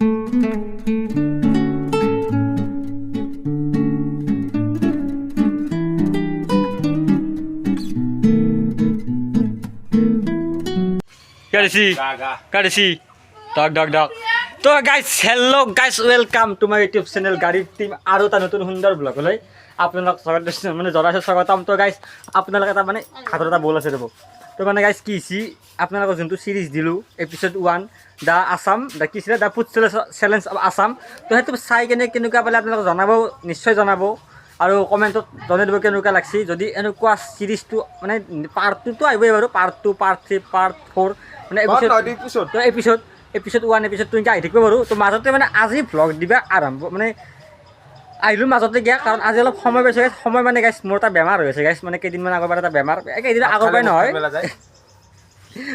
কাটিছি ডাক তো guys hello' guys welcome to my YouTube channel গাড়ীৰ টিম আৰু এটা নতুন সুন্দৰ ব্লগলৈ আপোনালোক মানে জনাইছোঁ স্বাগতম। তো গাইজ আপোনালোকে এটা মানে হাতত এটা বল আছে ৰ'ব। তো মানে গাইজ কি হৈছে আপোনালোকক যোনটো ছিৰিজ দিলোঁ এপিছ'ড 1 দ্য আছাম দ্য কি আছিলে the food challenge of Assam. তো সেইটো চাই কেনে কেনেকুৱা পালে আপোনালোকে জনাব, নিশ্চয় জনাব আৰু কমেণ্টত জনাই দিব কেনেকুৱা লাগছি। যদি এনেকুৱা ছিৰিজটো মানে পাৰ্ট 2টো আহিবই বাৰু, পাৰ্ট 2 পাৰ্ট 3 পাৰ্ট 4 মানে এপিছ'ড 1 এপিছ'ড 2 এনেকৈ আহি থাকিব বাৰু। তো মাজতে মানে আজি ভ্লগ দিবা আৰম্ভ মানে আহিলোঁ মাজতে গিয়া, কাৰণ আজি অলপ সময় পাইছোঁ গাইছ। সময় মানে গাইছ মোৰ এটা বেমাৰ হৈ আছে গাইছ, মানে কেইদিনমান আগৰ পৰা এটা বেমাৰ, কেইদিন আগৰ পৰাই নহয়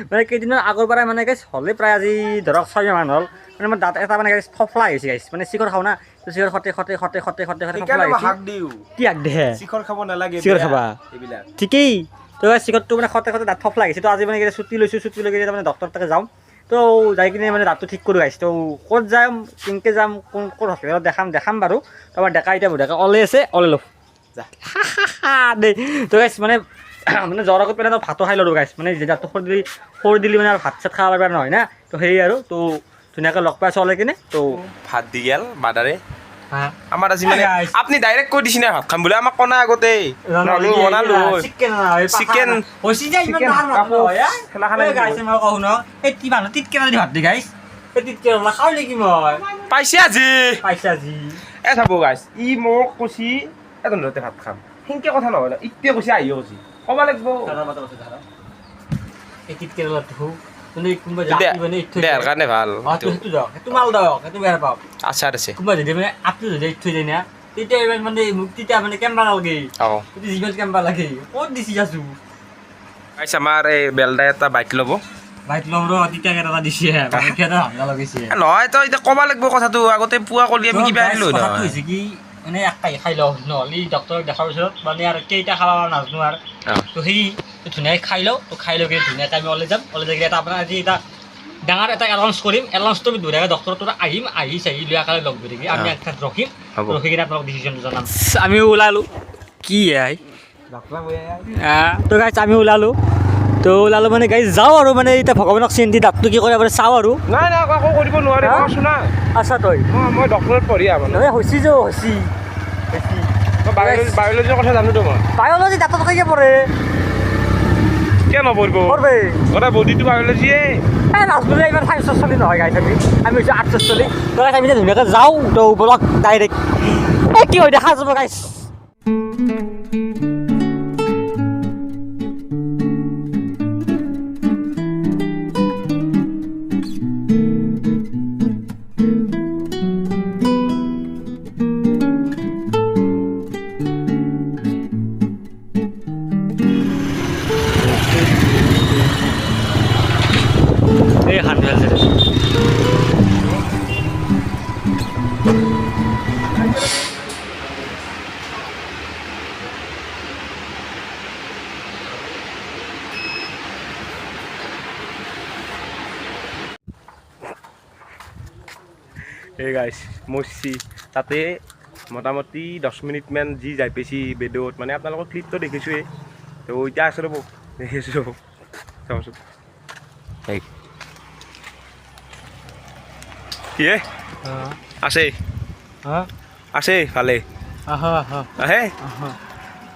মানে কেইদিনমান আগৰ পৰাই মানে গাইছ হ'লে প্ৰায় আজি ধৰক 6 মাহমান হ'ল। মানে মোৰ দাঁত এটা মানে গাইছ ফফলা হৈছে গাইছ, মানে চিখৰ খাওঁ না, তো চিখৰ খতে ফফলা হৈছে। কি হাক দে চিখৰ খাব নালাগে, চিখৰ খাবা ঠিকেই। তো গাইছ চিখৰটো মানে খতে দাঁত ফফলা হৈছে। তো আজি মানে ছুটি লৈছোঁ, ছুটি লৈ কিনে মানে ডক্টৰ তাতে যাওঁ। তো যাই কিনে মানে দাঁতটো ঠিক কৰোঁ গাইছ। তো ক'ত যাম, কেনেকৈ যাম, ক'ত হস্পিটেলত দেখাম বাৰু। তো আমাৰ ডেকা এতিয়া ডেকা ওলাই আছে, ওলাই লওঁ যা দেই। তো গাইছ মানে মানে জ্বৰ আগত পেলাই ভাতো খাই ল'লোঁ গাইছ, মানে দাঁতটো সৰি দিলি মানে আৰু ভাত চাত খাব পাৰিবা নহয় না। তো সেয়ে আৰু তো ধুনীয়াকৈ লগ পাই ওলাই কিনে তো ভাত দি গেল বাদাৰে আমাৰ আজি মানে আপুনি ডাইৰেক্ট কৈ দিছি না ভাত খাম বুলি, আমাক কোৱা নাই আগতে বনালো চিকেন পাইছে আজি এ চাব গাইছ। ই মোক কৈছি এজনতে ভাত খাম, সেনকে কথা নহয় ন, ইতিয়া কৈছে আহিও কৈছি ক'ব লাগিব। দেহাৰ কাৰণে ভাল আচাৰ আছে তেতিয়া মানে কেম্বা নালাগে যিমান কেম্বা লাগে ক'ত দিছি আছো গাইছ। আমাৰ এই বেলদাই এটা বাইক ল'ব, বাইক ল'ম ৰ তেতিয়া এটা দিছে লগাইছে নহয় তই এতিয়া ক'ব লাগিব কথাটো আগতে পুৱা ক'লি আমি কিবা আহিলোঁ নহয়। হৈছে কি মানে একটাই খাই লওঁ নহ'লে ডক্টৰক দেখাৰ পিছত মানে আৰু কেইটা খাব নাজানো আৰু। তো সেই ধুনীয়াকৈ খাই লওঁ, তো খাই লৈ কিনে ধুনীয়াকৈ আমি ওলাই যাম। ওলাই যাই কিনে এটা আপোনাৰ আজি এটা ডাঙৰ এটা এলাউন্স কৰিম। এলাউন্সটো আমি ধুনীয়াকৈ ডক্টৰৰ পৰা আহিম, আহি চাহি লৈ একেলগে লগ ধৰি কিনে আমি একঠাইত ৰখিম, ৰখি কিনে আপোনালোক ডিচিশ্যনটো জনাম। আমি ওলালোঁ কি তো গাইছ আমি ওলালোঁ। তো ওলালোঁ মানে গাইছ যাওঁ আৰু মানে এতিয়া ভগৱানক চিন্তি দাঁতটো কি কৰে মানে চাওঁ আৰু। নাই একো কৰিব নোৱাৰে শুনা। আচ্ছা তই মই ডক্টৰত পঢ়ি মানে হৈছি যে হৈছি বায়'লজিৰ কথা জানো তো মই। বায়'লজি দাঁতত কেনেকৈ পৰে কিয় নপৰিব, গোটেই বডিটো বায়'লজিয়ে। নাজনো ইমান চাইন্সৰ চলি নহয় গাইছ, আমি হৈছোঁ আৰ্টছৰ চলি। তো গাইছ আমি এতিয়া ধুনীয়াকৈ যাওঁ তো বলক ডাইৰেক্ট কি হয় দেখা যাব গাইছ। এই হান ফেলছে এই গাইছ মৰছি তাতে মোটামুটি 10 মিনিটমান যি যাই পাইছি বেডত, মানে আপোনালোকৰ ক্লিপটো দেখিছোঁৱেই। তো এতিয়া আছোঁ ৰ'ব, দেখিছোঁ ৰ'ব চাওঁচোন এই কি আছে আছে ভালে আহে।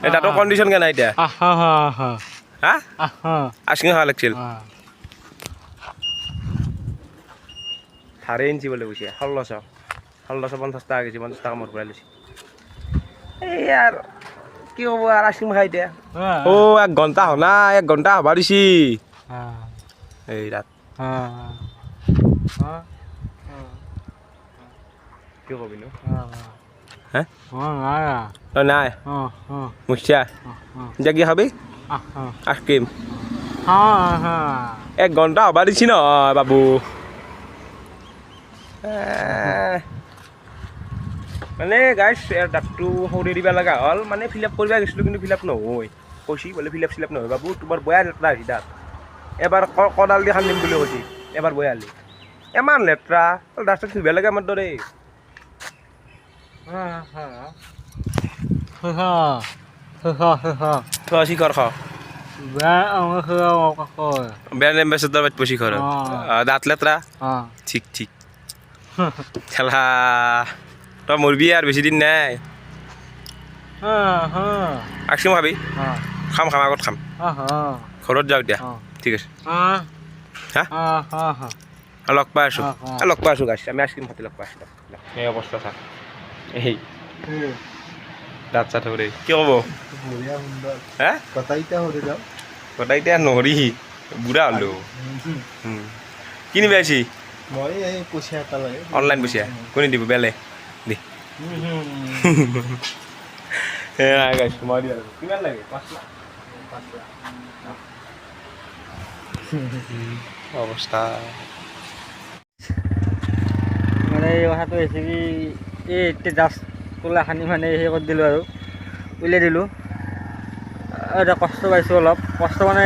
এই দাঁতৰ কণ্ডিশ্যন কেনে এতিয়া? হা আইচক্ৰীম খাব লাগিছিল। 3.5 ইঞ্চি বোলে কৈছে 1650 টকা কেজি, 50 টকা মোৰ পৰাই লৈছে। এই আৰু কি হ'ব আৰু আইচক্ৰীম খাই এতিয়া। 1 ঘণ্টা হ'ল না, 1 ঘণ্টা হ'বা দিছি এই ৰাত। কি কবি নো হে তই নাই মুচিয়া এতিয়া কি খাবি? আইচক্ৰীম 1 ঘণ্টা হ'বা দিছি নহয় বাবু। মানে গাইছ দাঁতটো সৰি দিব লগা হ'ল, মানে ফিল আপ কৰিব গৈছিলোঁ কিন্তু ফিল আপ নহয়, কৈছি বোলে ফিল আপ নহয় বাবু তোমাৰ বয়া লেতেৰা হৈছে দাঁত। এবাৰ কদাল দি খান্দিম বুলি কৈছি, এবাৰ বয়া হ'লি ইমান লেতেৰা ডাষ্টবিন ধুব লাগে আমাৰ দৰে থোৱা শিখৰ খাওঁ ব্ৰেণ্ড এম্বেচেডৰ বাট পচি ঘৰ দাঁত লেতেৰা ঠিক ঠিক খেলা তই মৰবি আৰু বেছি দিন নাই আইচক্ৰীম খাবি খাম আগত খাম ঘৰত যাওঁ এতিয়া ঠিক আছে হা লগ পাই আছোঁ গাইছ আমি আইচক্ৰীম খাতি লগ পাই আছোঁ এই অৱস্থা চা এই দাঁত চাত হৰে কি ক'ব হে কটাইতে নহৰি বুঢ়া হ'লো কিনিবি আহিছি অনলাইন পইচা কোনে দিব বেলে দি কিমান লাগে অৱস্থা মানে এই কথাটো হৈছে কি এই এতিয়া জাষ্ট তোলা খানি মানে সেই কৰি দিলোঁ আৰু উলিয়াই দিলোঁ এতিয়া কষ্ট পাইছোঁ অলপ কষ্ট মানে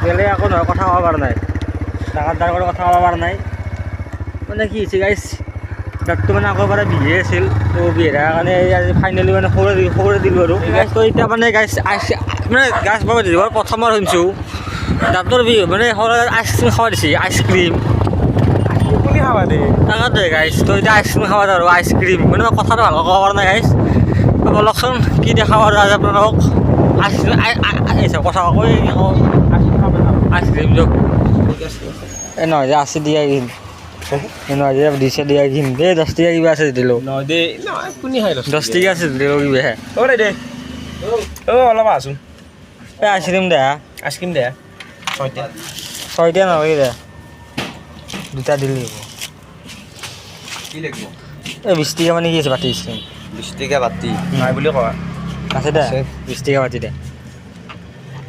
বেলেগ একো নহয় কথা ক'ব পৰা নাই ডাঙৰ কৰি কথা ক'ব পৰা নাই মানে কি হৈছে গাইছ দাঁতটো মানে আগৰ পৰা বিহে আছিল তো বিহে থকাৰ কাৰণে আজি ফাইনেলি মানে সৰুৰে দিলোঁ আৰু গাইছটো এতিয়া মানে গাইছ মানে গাছ বাব দিবৰ প্ৰথমবাৰ শুনিছোঁ দাঁতৰ বিষ মানে আইচক্ৰীম খাব দিছে আইচক্ৰীম কোনে খাবা দে তাকেতো গাইছ তো এতিয়া আইচক্ৰীম খাব আৰু আইচক্ৰীম মানে মই কথাটো ভালকৈ ক'ব পৰা নাই গাইছ বলকচোন কি দেখাব আৰু আজি আপোনালোকক আইচক্ৰীম কথা কৈ আইচক্ৰীম দিয়ক এই নহয় যে আছে দিয়া কিন নহয় যে দিছে দিয়া কিন দে 10 টকা কিবা আছে দিলোঁ নহয় দে নহয় কোনে খাই 10 টকা আছে দিলোঁ কিবাহে দে অলপ আছোন এই আইচক্ৰীম দে আইচক্ৰীম দে 6টা নালাগে দে 2টা দিলে হ'ব কি লাগিব এই 20 টকা মানে কি আছে বাতি আইচক্ৰীম 20 টকা বাতি নাই বুলি কোৱা আছে দে 20 টকা বাতি দে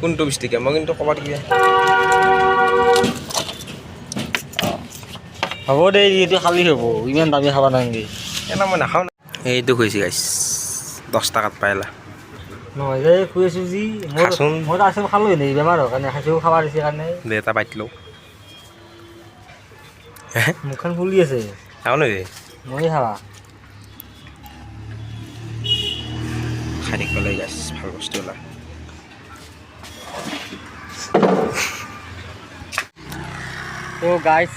কোনটো 20 টকা মই কিন্তু ক'বা দিবি হ'ব দে এইটো খালী হ'ব ইমান দামী খাব নালাগে এনে মই নাখাওঁ এইটো খুৱাইছে গাইছ 10 টকাত পাইলা নহয় যে শুই আছোঁ যি মই আইচক্ৰীম খালোঁ নেকি বেমাৰ হোৱাৰ কাৰণে খাইছোঁ খাব দিছে কাৰণে দে এটা বাইট লওঁ মুখখন ফুলি আছে খাওঁ নেকি মই খাবা খাই থাকিব লাগে গাইছ ভাল বস্তু ওলা তো গাইছ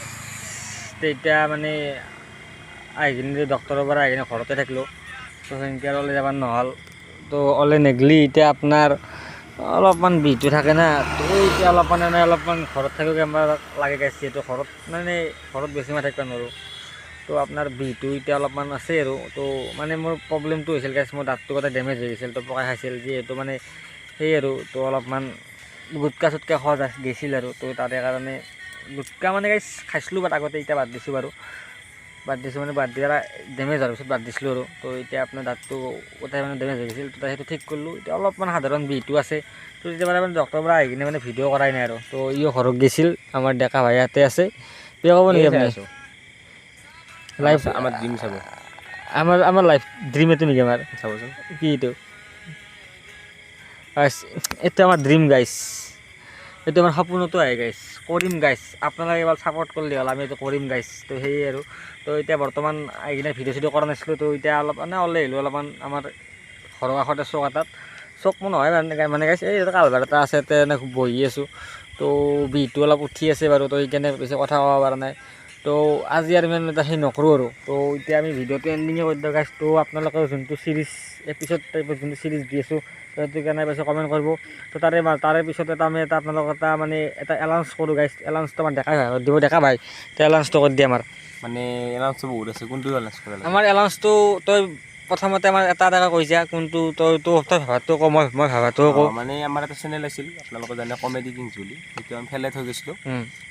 এতিয়া মানে আহি কিনে ডক্টৰৰ পৰা আহি কিনে ঘৰতে থাকিলোঁ তো সেনেকৈ আৰু ওলাই যাব নহ'ল তো ওলাই নেগলি এতিয়া আপোনাৰ অলপমান বিষটো থাকে না তো এতিয়া অলপমান ঘৰত থাকিও কেমেৰা লাগে গাইছে যিহেতু ঘৰত বেছি মাহ থাকিব নোৱাৰোঁ তো আপোনাৰ বিষটো এতিয়া অলপমান আছে আৰু তো মানে মোৰ প্ৰব্লেমটো হৈছিল গাইছ মোৰ দাঁতটো গোটেই ডেমেজ হৈ গৈছিল তো পকাই খাইছিল যিহেতু মানে সেই আৰু তো অলপমান গুটকা চুটকা খোৱা গৈছিল আৰু তো তাৰে কাৰণে গুটকা মানে গাইছ খাইছিলোঁ বাট আগতে এতিয়া বাদ দিছোঁ বাৰু বাদ দিয়াৰ ডেমেজ হোৱাৰ পিছত বাদ দিছিলোঁ আৰু তো এতিয়া আপোনাৰ দাঁতটো গোটেই মানে ডেমেজ হৈ গৈছিল তো সেইটো ঠিক কৰিলোঁ এতিয়া অলপমান সাধাৰণ বিষটো আছে তো তেতিয়া মানে ডক্টৰৰ পৰা আহি কিনে মানে ভিডিঅ' কৰাই নাই আৰু তো ইও ঘৰত গৈছিল আমাৰ ডেকা ভাই ইয়াতে আছে কিয় ক'ব নেকি আপুনি লাইফ আমাৰ ড্ৰিম চাব আমাৰ লাইফ ড্ৰিম এইটো নেকি আমাৰ চাবচোন কি এইটো এইটো আমাৰ ড্ৰিম গাইছ এইটো আমাৰ সপোনতো আহে গাইছ কৰিম গাইছ আপোনালোকে এবাৰ ছাপৰ্ট কৰিলে হ'ল আমি এইটো কৰিম গাইছ তো সেয়ে আৰু তো এতিয়া বৰ্তমান আহি কিনে ভিডিঅ' চিডিঅ' কৰা নাছিলোঁ তো এতিয়া অলপ মানে ওলাই আহিলোঁ অলপমান আমাৰ ঘৰৰ কাষতে চক এটাত চক নহয় মানে গাইছ এই কালভাৰ এটা আছে তেনে বহি আছোঁ তো বিষটো অলপ উঠি আছে বাৰু তো সেইকাৰণে বেছি কথা ক'ব পৰা নাই তো আজি আৰু ইমান এটা সেই নকৰোঁ আৰু তো এতিয়া আমি ভিডিঅ'টো এণ্ডিঙে কৰি দিওঁ গাইছ তো আপোনালোকে যোনটো চিৰিজ এপিছড টাইপত যোনটো চিৰিজ দি আছোঁ সেইটো কেনে পাইছে কমেণ্ট কৰিব তো তাৰে পিছত আমি আপোনালোকৰ মানে এটা এলাউন্স কৰোঁ গাইছ এলাউন্সটো আমাৰ দেখা পাই তো এলাউন্সটো কৰি দিয়ে আমাৰ মানে এলাউন্সটো বহুত আছে কোনটো এলাউন্স কৰে আমাৰ এলাউন্সটো তই প্ৰথমতে আমাৰ এটা কৈছে কোনটো তই ভাবাটো কওঁ মই ভাবাটো কওঁ মানে আমাৰ এটা চেনেল আছিল আপোনালোকে জানে কমেডি কিংছ বুলি সেইটো আমি ফেলাই থৈ গৈছিলোঁ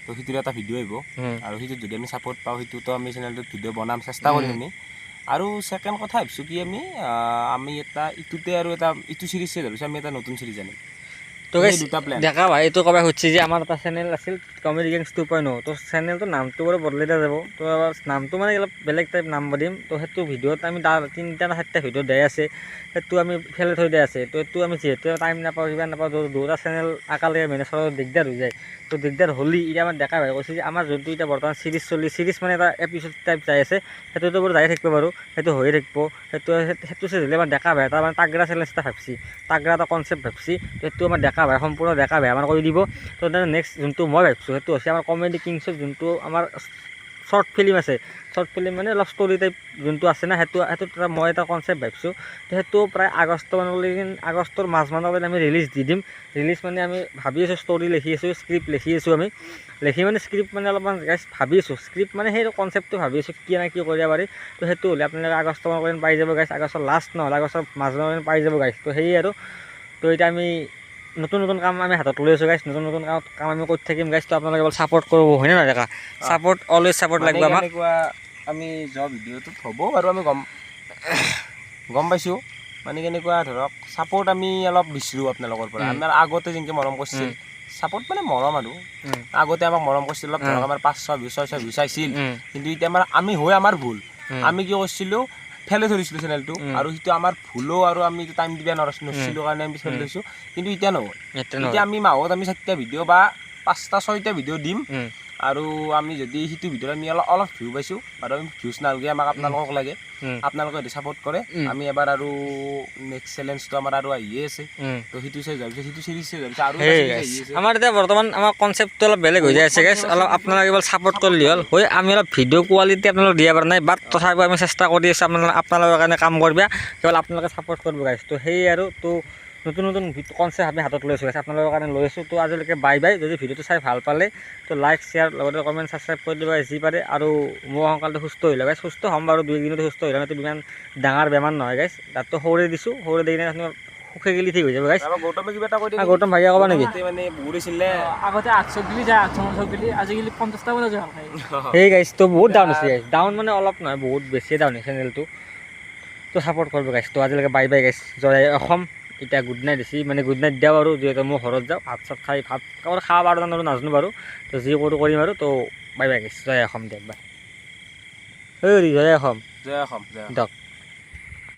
তো সেইটোৰ এটা ভিডিঅ' আহিব আৰু সেইটোত যদি আমি ছাপৰ্ট পাওঁ সেইটোতো আমি চেনেলটোত ভিডিঅ' বনাম চেষ্টা কৰিম আমি আৰু ছেকেণ্ড কথা ভাবিছোঁ কি আমি এটা ইটোতে আৰু এটা ইটো চিৰিজ ধৰিছোঁ আমি এটা নতুন চিৰিজ আনিম তো গাইছ দুটা প্লেন দেখা ভাই এইটো ক'ব খুজিছে যে আমাৰ এটা চেনেল আছিল কমেডি গেংছ 2.0 তো চেনেলটোৰ নামটো বাৰু বদলাই দিয়া যাব তো নামটো মানে অলপ বেলেগ টাইপ নাম দিম তো সেইটো ভিডিঅ'ত আমি 3টা না 4টা ভিডিঅ' দিয়া আছে সেইটো আমি ফেলে থৈ দিয়া আছে তো এইটো আমি যিহেতু টাইম নাপাওঁ কিবা নাপাওঁ দুটা চেনেল একেলগে মেনেজ কৰাটো দিগদাৰ হৈ যায় তো দিগদাৰ হ'লি এতিয়া আমাৰ ডেকা ভাই কৈছে যে আমাৰ যোনটো এতিয়া বৰ্তমান চিৰিজ মানে এটা এপিছড টাইপ যাই আছে সেইটোতো বাৰু যাই থাকিব বাৰু সেইটো হৈয়ে থাকিব সেইটো চিৰিজ আমাৰ ডেকা ভাই এটা মানে তাগৰা চেলেঞ্জ এটা ভাবছি তাগৰা এটা কনচেপ্ট ভাবছি সেইটো আমাৰ ডেকা ভাই সম্পূৰ্ণ ডেকা ভাই আমাৰ কৰি দিব তো নেক্সট যোনটো মই ভাবিছোঁ সেইটো হৈছে আমাৰ কমেডি কিংছৰ যোনটো আমাৰ শ্বৰ্ট ফিল্ম আছে শ্বৰ্ট ফিল্ম মানে অলপ ষ্টৰি টাইপ যোনটো আছে না সেইটোত মই এটা কনচেপ্ট ভাবিছোঁ তো সেইটো প্ৰায় আগষ্টৰ মাজমানলৈ আমি ৰিলিজ দি দিম ৰিলিজ মানে আমি ভাবি আছোঁ ষ্টৰি লিখি আছোঁ স্ক্ৰিপ্ট লিখি আছোঁ আমি মানে স্ক্ৰিপ্ট মানে অলপমান গাইছ ভাবি আছোঁ স্ক্ৰিপ্ট মানে সেই কনচেপ্টটো ভাবি আছোঁ কি না কি কৰিব পাৰি তো সেইটো হ'লে আপোনালোকে আগষ্ট মানত পাই যাব গাইছ আগষ্টৰ লাষ্ট নহ'লে আগষ্টৰ মাজমানত পাই যাব গাইছ তো সেয়ে আৰু তো এতিয়া আমি নতুন কাম আমি হাতত লৈ আছোঁ গাইছ নতুন কাম আমি কৰি থাকিম গাইছ তো আপোনালোকে অলপ ছাপোৰ্ট কৰিব হয়নে নহয় ডেকা ছাপোৰ্ট অলৱেজ ছাপোৰ্ট লাগিব আমাক আমি যোৱা ভিডিঅ'টোত হ'ব বাৰু আমি গম পাইছোঁ মানে কেনেকুৱা ধৰক ছাপোৰ্ট আমি অলপ বিচাৰোঁ আপোনালোকৰ পৰা আমাৰ আগতে যেনেকৈ মৰম কৰিছিল ছাপোৰ্ট মানে মৰম আৰু আগতে আমাক মৰম কৰিছিল অলপ ধৰক আমাৰ 500 ভিউ 600 ভিউ চাইছিল কিন্তু এতিয়া আমাৰ ভুল আমি কি কৰিছিলোঁ ফেলে ধৰিছিলোঁ চেনেলটো আৰু সেইটো আমাৰ ভুলো আৰু আমি টাইম দিব নোৱাৰিছিলোঁ কাৰণে আমি ফেলে ধৰিছোঁ কিন্তু এতিয়া নহয় এতিয়া আমি মাহত আমি 4টা ভিডিঅ' বা 5টা 6টা ভিডিঅ' দিম আৰু আমি যদি সেইটো ভিডিঅ'ত আমি অলপ ভিউ পাইছোঁ আৰু আমি ভিউজ নালাগে আমাক আপোনালোকক লাগে আপোনালোকে যদি ছাপোৰ্ট কৰে আমি এবাৰ আৰু নেক্সট চেলেঞ্জটো আমাৰ আৰু আহিয়ে আছে তো সেইটো চাই যোৱাৰ পিছত সেইটো চিৰিজ চাই যোৱাৰ পিছত আৰু আমাৰ এতিয়া বৰ্তমান আমাৰ কনচেপ্টটো অলপ বেলেগ হৈ যায় আছে গাইছ অলপ আপোনালোকে কেৱল ছাপোৰ্ট কৰিলে হ'ল হয় আমি অলপ ভিডিঅ' কোৱালিটি আপোনালোক দিয়া পৰা নাই বাট তথাপিও আমি চেষ্টা কৰি আছোঁ আপোনালোকৰ কাৰণে কাম কৰিব কেৱল আপোনালোকে ছাপোৰ্ট কৰিব গাইছ তো সেয়ে আৰু তো নতুন কনচেপ্ট আমি হাতত লৈ আছোঁ গাইছ আপোনালোকৰ কাৰণে লৈ আছোঁ তো আজিলৈকে বাই যদি ভিডিঅ'টো চাই ভাল পালে তো লাইক শ্বেয়াৰ লগতে কমেণ্ট ছাবস্ক্ৰাইব কৰি দিব যি পাৰে আৰু মই সোনকালে সুস্থ হৈ লওঁ গাইছ সুস্থ হ'ম বাৰু 2 দিনতে সুস্থ হৈ লওঁ এইটো ইমান ডাঙৰ বেমাৰ নহয় গাইছ দাঁতটো সৰুৰে দিছোঁ সৰুৰে দি কিনে সুখে গেলি ঠিক হৈ যাব গাইছ গৌতম ভাইয়া ক'বা নেকি মানে বহুত আছিলে আগতে 800 গিলি যায় 800 গিলি আজিকালি 50টা বজা যায় সেই গাইছ তো বহুত ডাউন হৈছে গাইছ ডাউন মানে অলপ নহয় বহুত বেছিয়ে ডাউন হৈছে চেনেলটো তো ছাপোৰ্ট কৰিব গাইছ তো আজিলৈকে বাই গাইছ জয় অসম এতিয়া গুড নাইট দিছি মানে গুড নাইট দিওঁ আৰু যিহেতু মই ঘৰত যাওঁ ভাত চাত খাই ভাত খাব পাৰোঁ নাজানো বাৰু তো যি কৰোঁ কৰিম আৰু তো বাই গাইছ জয় অসম দিয়ক বাই জয় অসম জয় অসম দিয়ক